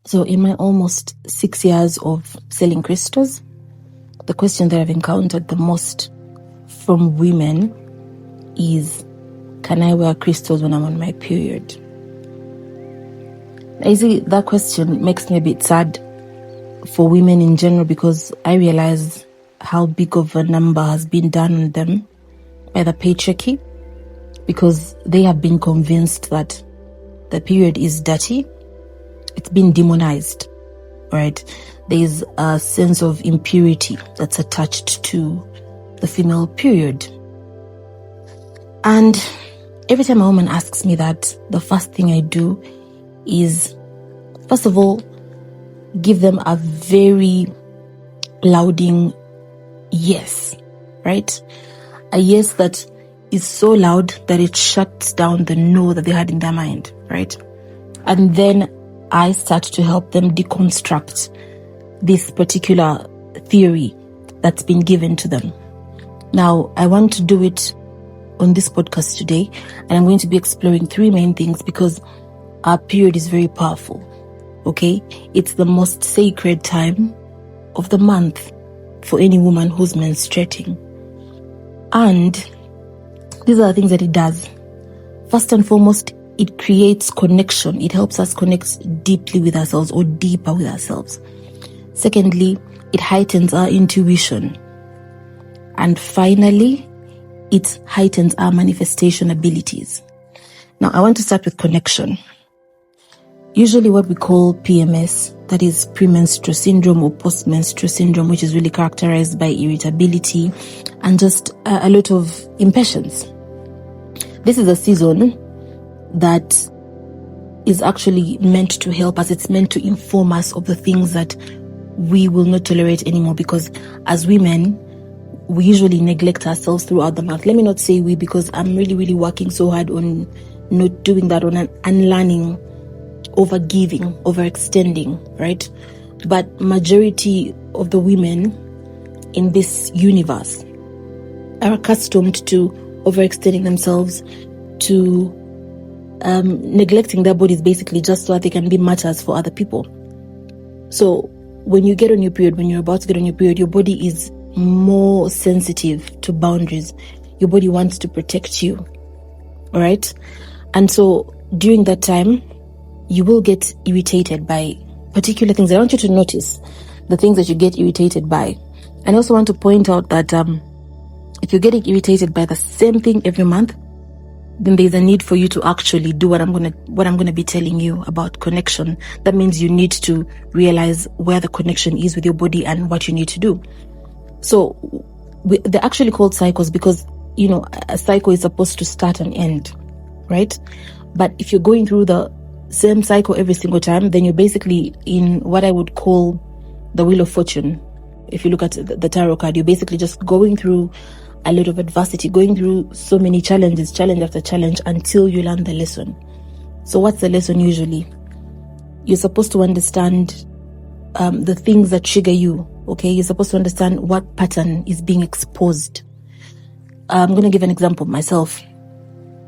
So in my almost 6 years of selling crystals, the question that I've encountered the most from women is, can I wear crystals when I'm on my period? I see that question makes me a bit sad for women in general, because I realize how big of a number has been done on them by the patriarchy, because they have been convinced that the period is dirty. It's been demonized, right? There's a sense of impurity that's attached to the female period. And every time a woman asks me that, the first thing I do is, first of all, give them a very louding yes, right? A yes that is so loud that it shuts down the no that they had in their mind, right? And then I start to help them deconstruct this particular theory that's been given to them. Now, I want to do it on this podcast today, and I'm going to be exploring 3 main things, because our period is very powerful, okay? It's the most sacred time of the month for any woman who's menstruating. And these are the things that it does. First and foremost, it creates connection. It helps us connect deeply with ourselves, or deeper with ourselves. Secondly, it heightens our intuition. And finally, it heightens our manifestation abilities. Now, I want to start with connection. Usually what we call PMS, that is premenstrual syndrome or postmenstrual syndrome, which is really characterized by irritability and just a lot of impatience. This is a season that is actually meant to help us. It's meant to inform us of the things that we will not tolerate anymore, because as women, we usually neglect ourselves throughout the month. Let me not say we, because I'm really working so hard on not doing that, on unlearning overgiving, overextending, right? But majority of the women in this universe are accustomed to overextending themselves, to neglecting their bodies, basically, just so that they can be martyrs for other people. So when you get on your period, when you're about to get on your period, your body is more sensitive to boundaries. Your body wants to protect you, all right? And so during that time, you will get irritated by particular things. I want you to notice the things that you get irritated by. And I also want to point out that if you're getting irritated by the same thing every month, then there's a need for you to actually do what I'm gonna be telling you about connection. That means you need to realize where the connection is with your body and what you need to do. So they're actually called cycles because, you know, a cycle is supposed to start and end, right? But if you're going through the same cycle every single time, then you're basically in what I would call the Wheel of Fortune. If you look at the tarot card, you're basically just going through a lot of adversity, going through so many challenges, challenge after challenge, until you learn the lesson. So what's the lesson usually? You're supposed to understand the things that trigger you, okay? You're supposed to understand what pattern is being exposed. I'm going to give an example of myself.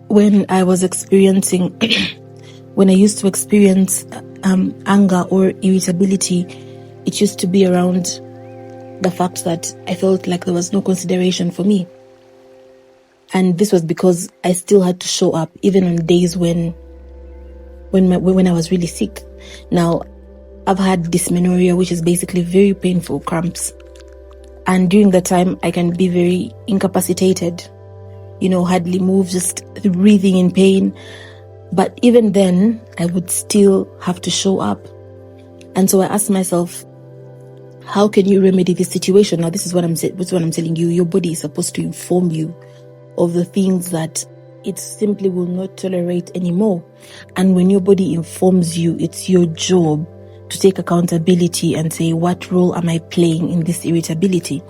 When I was experiencing, when I used to experience anger or irritability, it used to be around the fact that I felt like there was no consideration for me. And this was because I still had to show up, even on days when I was really sick. Now, I've had dysmenorrhea, which is basically very painful cramps. And during that time, I can be very incapacitated, you know, hardly move, just breathing in pain. But even then, I would still have to show up. And so I asked myself, how can you remedy this situation? Now, this is what I'm telling you. Your body is supposed to inform you of the things that it simply will not tolerate anymore. And when your body informs you, it's your job to take accountability and say, what role am I playing in this irritability?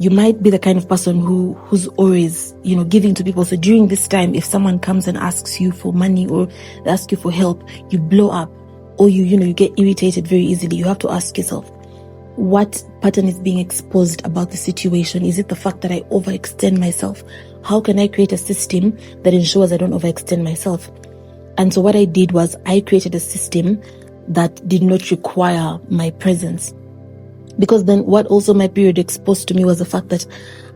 You might be the kind of person who's always, you know, giving to people. So during this time, if someone comes and asks you for money or they ask you for help, you blow up, or you get irritated very easily. You have to ask yourself, what pattern is being exposed about the situation? Is it the fact that I overextend myself? How can I create a system that ensures I don't overextend myself? And so what I did was I created a system that did not require my presence. Because then what also my period exposed to me was the fact that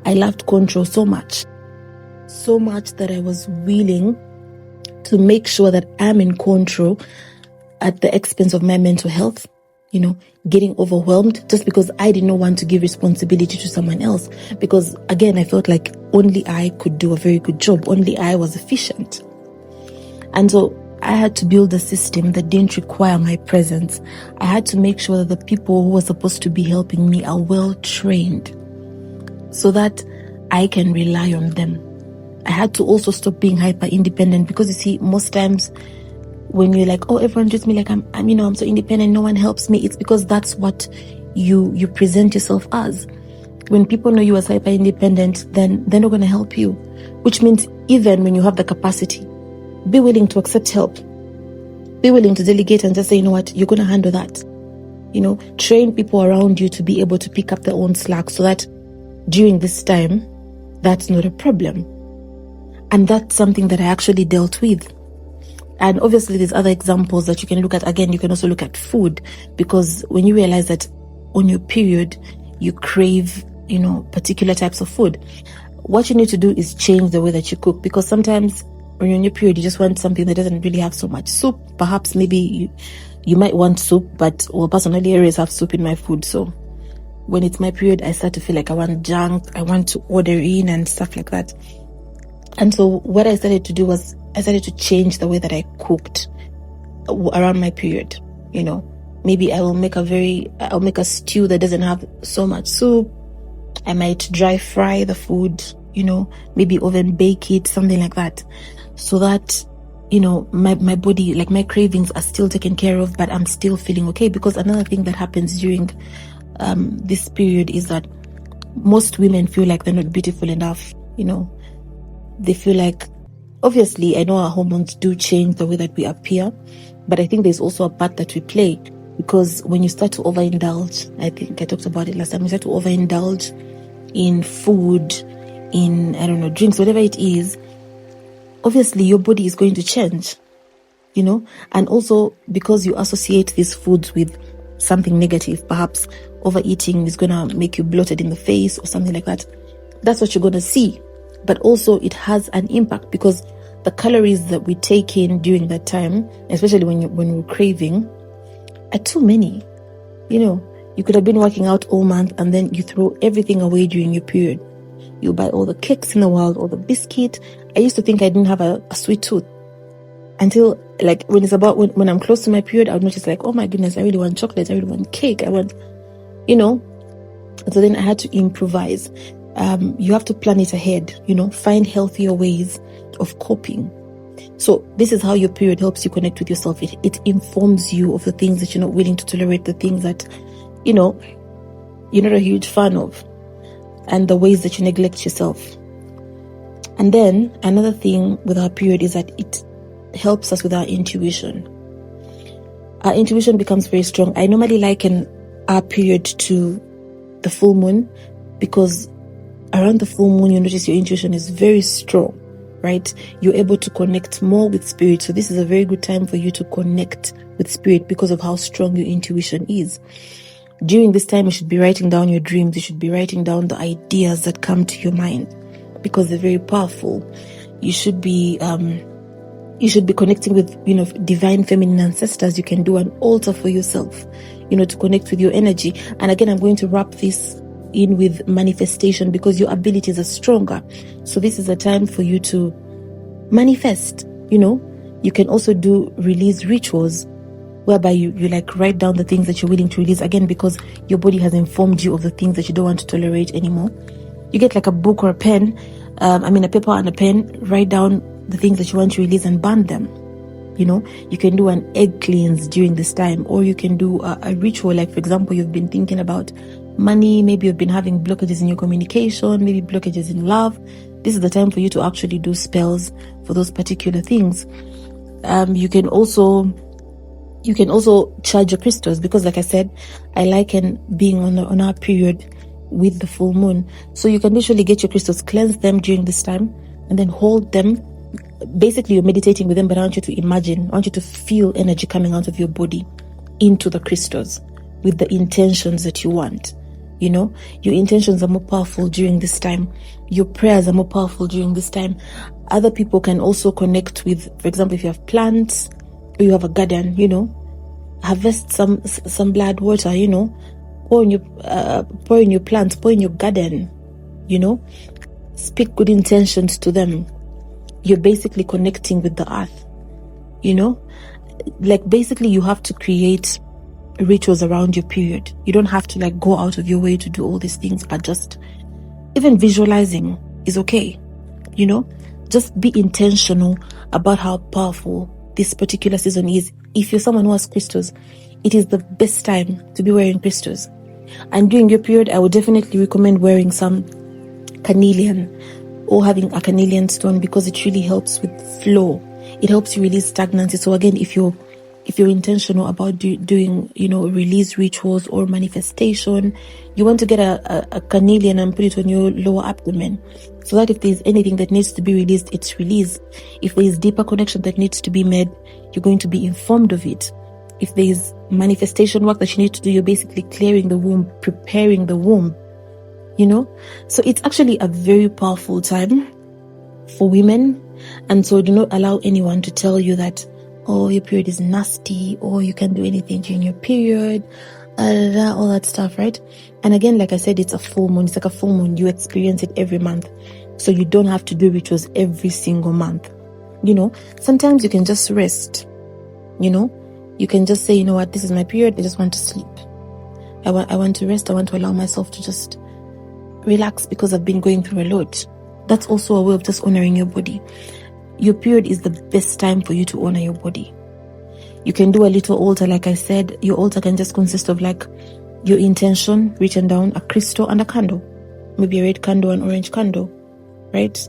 I loved control so much that I was willing to make sure that I'm in control at the expense of my mental health, getting overwhelmed just because I did not want to give responsibility to someone else. Because again, I felt like only I could do a very good job. Only I was efficient. And so I had to build a system that didn't require my presence. I had to make sure that the people who were supposed to be helping me are well trained so that I can rely on them. I had to also stop being hyper independent, because you see, most times when you're like, oh, everyone treats me like I'm so independent, no one helps me, it's because that's what you present yourself as. When people know you as hyper independent, then they're not going to help you, which means even when you have the capacity, be willing to accept help. Be willing to delegate and just say, you know what, you're going to handle that. Train people around you to be able to pick up their own slack, so that during this time, that's not a problem. And that's something that I actually dealt with. And obviously there's other examples that you can look at. Again, you can also look at food, because when you realize that on your period, you crave, particular types of food, what you need to do is change the way that you cook. Because sometimes when you're on your period, you just want something that doesn't really have so much soup. Perhaps maybe you might want soup, but personally, I always have soup in my food. So when it's my period, I start to feel like I want junk, I want to order in and stuff like that. And so what I started to do was I started to change the way that I cooked around my period. Maybe I'll make a stew that doesn't have so much soup. I might dry fry the food, maybe oven bake it, something like that. So that, my body, like my cravings are still taken care of, but I'm still feeling okay. Because another thing that happens during this period is that most women feel like they're not beautiful enough. They feel like, obviously, I know our hormones do change the way that we appear, but I think there's also a part that we play, because when you start to overindulge, I think I talked about it last time, you start to overindulge in food, in, drinks, whatever it is, obviously your body is going to change, and also because you associate these foods with something negative, perhaps overeating is going to make you bloated in the face or something like that. That's what you're going to see. But also it has an impact, because the calories that we take in during that time, especially when we're craving, are too many. You could have been working out all month and then you throw everything away during your period. You buy all the cakes in the world, all the biscuit. I used to think I didn't have a sweet tooth until when I'm close to my period, I would notice like, oh my goodness, I really want chocolate, I really want cake, I want, So then I had to improvise. You have to plan it ahead, find healthier ways of coping. So this is how your period helps you connect with yourself. It informs you of the things that you're not willing to tolerate, the things that, you're not a huge fan of, and the ways that you neglect yourself. And then another thing with our period is that it helps us with our intuition. Our intuition becomes very strong. I normally liken our period to the full moon, because around the full moon, you notice your intuition is very strong, right? You're able to connect more with spirit. So this is a very good time for you to connect with spirit because of how strong your intuition is. During this time, you should be writing down your dreams. You should be writing down the ideas that come to your mind, because they're very powerful. You should be connecting with, divine feminine ancestors. You can do an altar for yourself, to connect with your energy. And again, I'm going to wrap this in with manifestation, because your abilities are stronger. So this is a time for you to manifest. You can also do release rituals, whereby you write down the things that you're willing to release, again, because your body has informed you of the things that you don't want to tolerate anymore. You get like a book or a pen, a paper and a pen, write down the things that you want to release and burn them. You can do an egg cleanse during this time, or you can do a ritual. Like, for example, you've been thinking about money, maybe you've been having blockages in your communication, maybe blockages in love. This is the time for you to actually do spells for those particular things. You can also charge your crystals, because like I said, I liken being on our period with the full moon. So you can literally get your crystals, cleanse them during this time, and then hold them. Basically, you're meditating with them, but I want you to imagine, I want you to feel energy coming out of your body into the crystals with the intentions that you want. You know, your intentions are more powerful during this time. Your prayers are more powerful during this time. Other people can also connect with, for example, if you have plants or you have a garden, you know, harvest some blood water, you know, pour in your plants, pour in your garden, you know, speak good intentions to them. You're basically connecting with the earth, you know, like basically you have to create rituals around your period. You don't have to like go out of your way to do all these things, but just even visualizing is okay, you know. Just be intentional about how powerful this particular season is. If you're someone who has crystals, it is the best time to be wearing crystals. And during your period, I would definitely recommend wearing some carnelian or having a carnelian stone, because it really helps with flow. It helps you release stagnancy. So again, if you're intentional about doing, you know, release rituals or manifestation, you want to get a carnelian and put it on your lower abdomen, so that if there's anything that needs to be released, it's released. If there's deeper connection that needs to be made, you're going to be informed of it. If there's manifestation work that you need to do, you're basically clearing the womb, preparing the womb, you know. So it's actually a very powerful time for women. And so do not allow anyone to tell you that, oh, your period is nasty, or you can't do anything during your period, all that stuff, right? And again, like I said, it's a full moon. It's like a full moon. You experience it every month. So you don't have to do rituals every single month. You know, sometimes you can just rest, you know. You can just say, you know what, this is my period. I just want to sleep. I want to rest. I want to allow myself to just relax because I've been going through a lot. That's also a way of just honoring your body. Your period is the best time for you to honor your body. You can do a little altar, like I said. Your altar can just consist of like your intention written down, a crystal, and a candle. Maybe a red candle, an orange candle, right?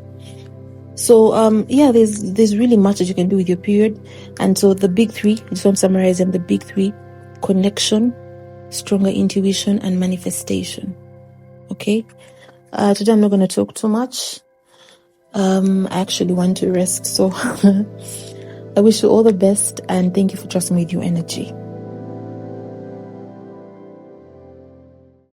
So yeah, there's really much that you can do with your period. And so the big three, I just want to summarize them. The big three: connection, stronger intuition, and manifestation. Okay. Today I'm not going to talk too much. I actually want to rest. So I wish you all the best, and thank you for trusting me with your energy.